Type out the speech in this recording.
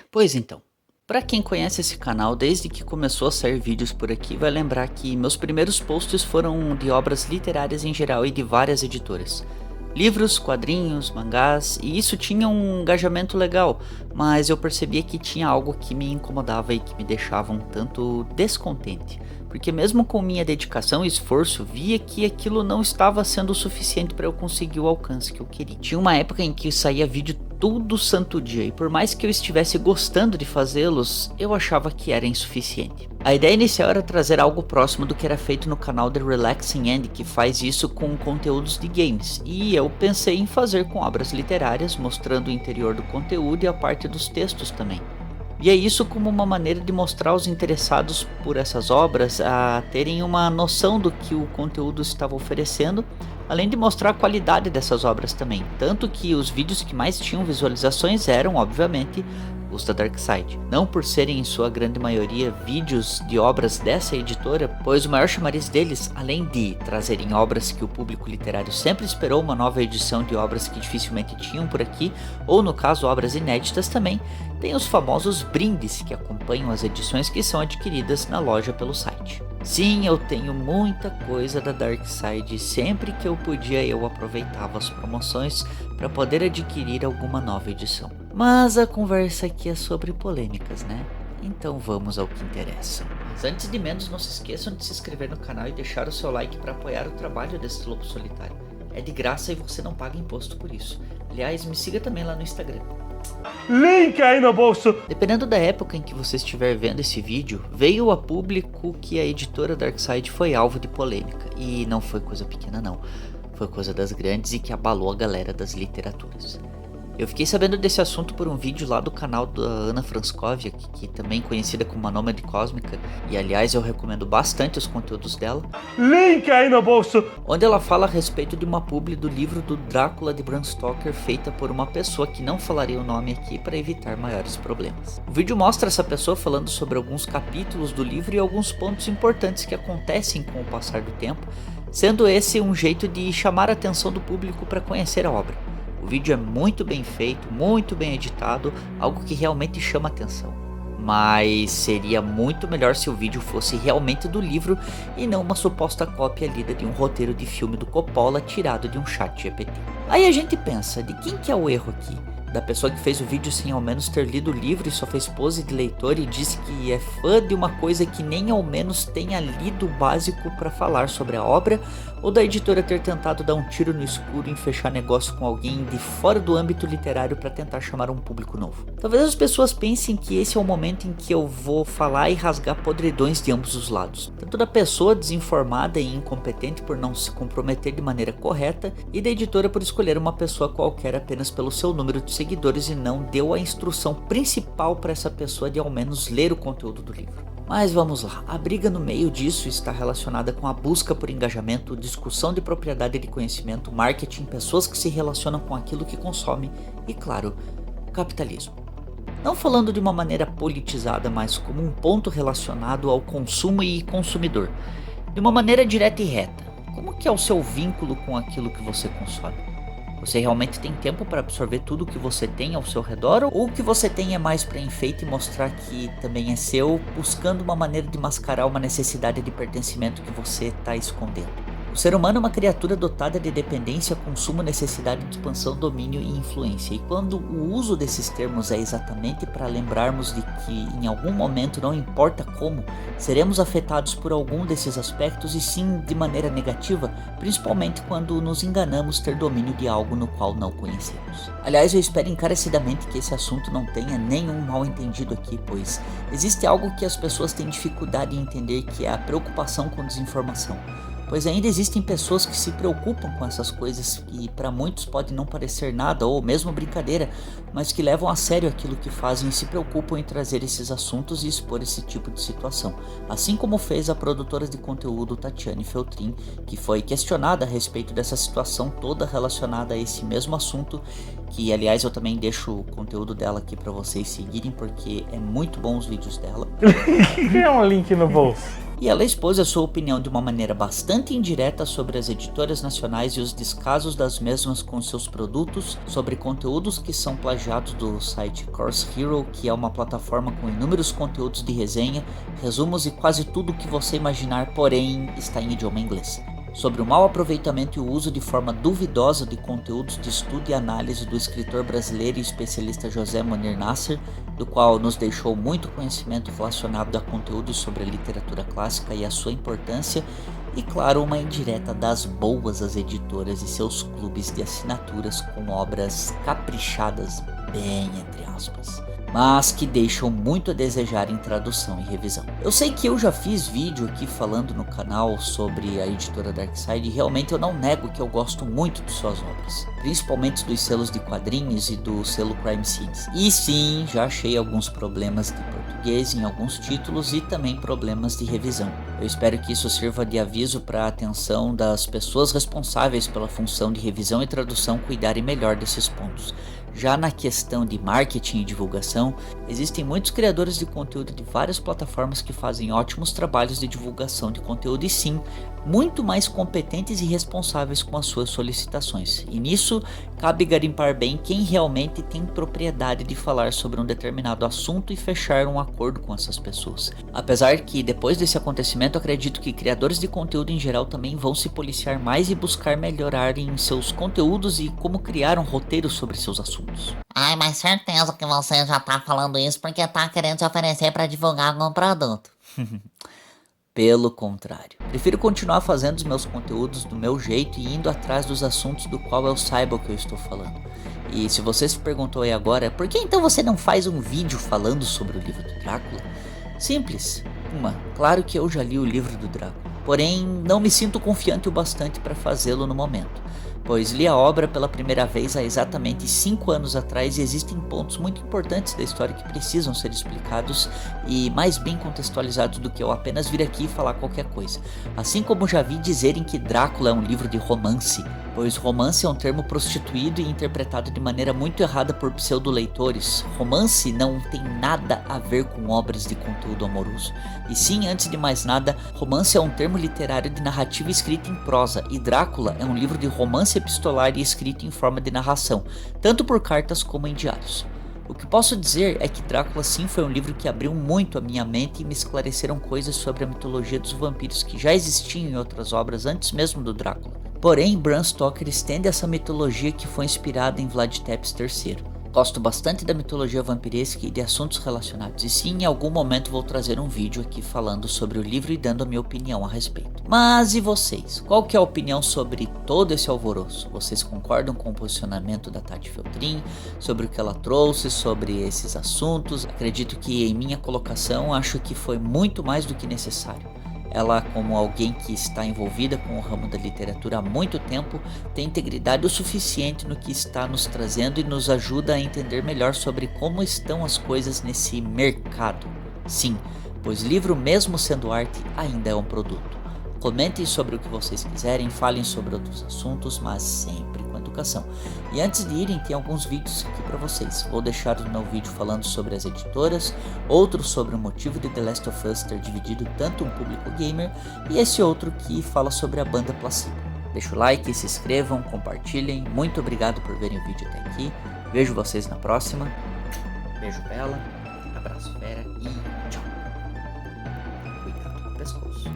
Pois então, para quem conhece esse canal desde que começou a sair vídeos por aqui, vai lembrar que meus primeiros posts foram de obras literárias em geral e de várias editoras. Livros, quadrinhos, mangás, e isso tinha um engajamento legal, mas eu percebia que tinha algo que me incomodava e que me deixava um tanto descontente. Porque mesmo com minha dedicação e esforço, via que aquilo não estava sendo o suficiente para eu conseguir o alcance que eu queria. Tinha uma época em que saía vídeo todo santo dia, e por mais que eu estivesse gostando de fazê-los, eu achava que era insuficiente. A ideia inicial era trazer algo próximo do que era feito no canal The Relaxing End, que faz isso com conteúdos de games, e eu pensei em fazer com obras literárias, mostrando o interior do conteúdo e a parte dos textos também. Via isso como uma maneira de mostrar aos interessados por essas obras a terem uma noção do que o conteúdo estava oferecendo, além de mostrar a qualidade dessas obras também, tanto que os vídeos que mais tinham visualizações eram, obviamente, os da Darkside. Não por serem em sua grande maioria vídeos de obras dessa editora, pois o maior chamariz deles, além de trazerem obras que o público literário sempre esperou uma nova edição de obras que dificilmente tinham por aqui, ou no caso obras inéditas também, tem os famosos brindes que acompanham as edições que são adquiridas na loja pelo site. Sim, eu tenho muita coisa da Darkside e sempre que eu podia eu aproveitava as promoções para poder adquirir alguma nova edição. Mas a conversa aqui é sobre polêmicas, né? Então vamos ao que interessa. Mas antes de menos, não se esqueçam de se inscrever no canal e deixar o seu like para apoiar o trabalho desse lobo solitário. É de graça e você não paga imposto por isso. Aliás, me siga também lá no Instagram. Link aí no bolso. Dependendo da época em que você estiver vendo esse vídeo, veio a público que a editora Darkside foi alvo de polêmica. E não foi coisa pequena não, foi coisa das grandes e que abalou a galera das literaturas. Eu fiquei sabendo desse assunto por um vídeo lá do canal da Ana Franskovia, que também é conhecida como a Nômade Cósmica, e aliás eu recomendo bastante os conteúdos dela. Link aí no bolso. Onde ela fala a respeito de uma publi do livro do Drácula de Bram Stoker feita por uma pessoa que não falaria o nome aqui para evitar maiores problemas. O vídeo mostra essa pessoa falando sobre alguns capítulos do livro e alguns pontos importantes que acontecem com o passar do tempo, sendo esse um jeito de chamar a atenção do público para conhecer a obra. O vídeo é muito bem feito, muito bem editado, algo que realmente chama atenção. Mas seria muito melhor se o vídeo fosse realmente do livro e não uma suposta cópia lida de um roteiro de filme do Coppola tirado de um chat GPT. Aí a gente pensa, de quem que é o erro aqui? Da pessoa que fez o vídeo sem ao menos ter lido o livro e só fez pose de leitor e disse que é fã de uma coisa que nem ao menos tenha lido o básico para falar sobre a obra, ou da editora ter tentado dar um tiro no escuro em fechar negócio com alguém de fora do âmbito literário para tentar chamar um público novo. Talvez as pessoas pensem que esse é o momento em que eu vou falar e rasgar podridões de ambos os lados, tanto da pessoa desinformada e incompetente por não se comprometer de maneira correta, e da editora por escolher uma pessoa qualquer apenas pelo seu número de seguidores e não deu a instrução principal para essa pessoa de ao menos ler o conteúdo do livro. Mas vamos lá, a briga no meio disso está relacionada com a busca por engajamento, discussão de propriedade de conhecimento, marketing, pessoas que se relacionam com aquilo que consomem e, claro, capitalismo. Não falando de uma maneira politizada, mas como um ponto relacionado ao consumo e consumidor. De uma maneira direta e reta, como que é o seu vínculo com aquilo que você consome? Você realmente tem tempo para absorver tudo que você tem ao seu redor, ou o que você tem é mais para enfeite e mostrar que também é seu, buscando uma maneira de mascarar uma necessidade de pertencimento que você está escondendo? O ser humano é uma criatura dotada de dependência, consumo, necessidade de expansão, domínio e influência, e quando o uso desses termos é exatamente para lembrarmos de que em algum momento, não importa como, seremos afetados por algum desses aspectos e sim de maneira negativa, principalmente quando nos enganamos ter domínio de algo no qual não conhecemos. Aliás, eu espero encarecidamente que esse assunto não tenha nenhum mal entendido aqui, pois existe algo que as pessoas têm dificuldade em entender, que é a preocupação com desinformação. Pois ainda existem pessoas que se preocupam com essas coisas que para muitos pode não parecer nada ou mesmo brincadeira, mas que levam a sério aquilo que fazem e se preocupam em trazer esses assuntos e expor esse tipo de situação, assim como fez a produtora de conteúdo Tatiane Feltrin, que foi questionada a respeito dessa situação toda relacionada a esse mesmo assunto, que aliás eu também deixo o conteúdo dela aqui para vocês seguirem, porque é muito bom os vídeos dela. É um link no bolso. E ela expôs a sua opinião de uma maneira bastante indireta sobre as editoras nacionais e os descasos das mesmas com seus produtos, sobre conteúdos que são plagiados do site Course Hero, que é uma plataforma com inúmeros conteúdos de resenha, resumos e quase tudo o que você imaginar, porém está em idioma inglês. Sobre o mau aproveitamento e o uso de forma duvidosa de conteúdos de estudo e análise do escritor brasileiro e especialista José Monir Nasser, do qual nos deixou muito conhecimento relacionado a conteúdos sobre a literatura clássica e a sua importância, e claro, uma indireta das boas às editoras e seus clubes de assinaturas com obras caprichadas, bem entre aspas, mas que deixam muito a desejar em tradução e revisão. Eu sei que eu já fiz vídeo aqui falando no canal sobre a editora Darkside e realmente eu não nego que eu gosto muito de suas obras, principalmente dos selos de quadrinhos e do selo Crime Scenes. E sim, já achei alguns problemas de português em alguns títulos e também problemas de revisão. Eu espero que isso sirva de aviso para a atenção das pessoas responsáveis pela função de revisão e tradução cuidarem melhor desses pontos. Já na questão de marketing e divulgação, existem muitos criadores de conteúdo de várias plataformas que fazem ótimos trabalhos de divulgação de conteúdo e sim, muito mais competentes e responsáveis com as suas solicitações. E nisso, cabe garimpar bem quem realmente tem propriedade de falar sobre um determinado assunto e fechar um acordo com essas pessoas. Apesar que, depois desse acontecimento, acredito que criadores de conteúdo em geral também vão se policiar mais e buscar melhorar em seus conteúdos e como criar um roteiro sobre seus assuntos. Ai, mas certeza que você já tá falando isso porque tá querendo se oferecer pra divulgar algum produto. Pelo contrário, prefiro continuar fazendo os meus conteúdos do meu jeito e indo atrás dos assuntos do qual eu saiba o que eu estou falando. E se você se perguntou aí agora, por que então você não faz um vídeo falando sobre o livro do Drácula? Simples. Claro que eu já li o livro do Drácula, porém não me sinto confiante o bastante para fazê-lo no momento, pois li a obra pela primeira vez há exatamente 5 anos atrás e existem pontos muito importantes da história que precisam ser explicados e mais bem contextualizados do que eu apenas vir aqui e falar qualquer coisa. Assim como já vi dizerem que Drácula é um livro de romance, pois romance é um termo prostituído e interpretado de maneira muito errada por pseudo-leitores. Romance não tem nada a ver com obras de conteúdo amoroso. E sim, antes de mais nada, romance é um termo literário de narrativa escrita em prosa, e Drácula é um livro de romance epistolar e escrito em forma de narração, tanto por cartas como em diários. O que posso dizer é que Drácula sim foi um livro que abriu muito a minha mente e me esclareceram coisas sobre a mitologia dos vampiros que já existiam em outras obras antes mesmo do Drácula. Porém, Bram Stoker estende essa mitologia que foi inspirada em Vlad Tepes III. Gosto bastante da mitologia vampiresca e de assuntos relacionados, e sim, em algum momento vou trazer um vídeo aqui falando sobre o livro e dando a minha opinião a respeito. Mas e vocês? Qual que é a opinião sobre todo esse alvoroço? Vocês concordam com o posicionamento da Tati Feltrin, sobre o que ela trouxe, sobre esses assuntos? Acredito que em minha colocação, acho que foi muito mais do que necessário. Ela, como alguém que está envolvida com o ramo da literatura há muito tempo, tem integridade o suficiente no que está nos trazendo e nos ajuda a entender melhor sobre como estão as coisas nesse mercado. Sim, pois livro, mesmo sendo arte, ainda é um produto. Comentem sobre o que vocês quiserem, falem sobre outros assuntos, mas sempre com educação. E antes de irem, tem alguns vídeos aqui para vocês. Vou deixar o meu vídeo falando sobre as editoras, outro sobre o motivo de The Last of Us ter dividido tanto um público gamer, e esse outro que fala sobre a banda Placebo. Deixa o like, se inscrevam, compartilhem. Muito obrigado por verem o vídeo até aqui. Vejo vocês na próxima. Beijo bela, abraço fera e tchau. Cuidado com o pescoço.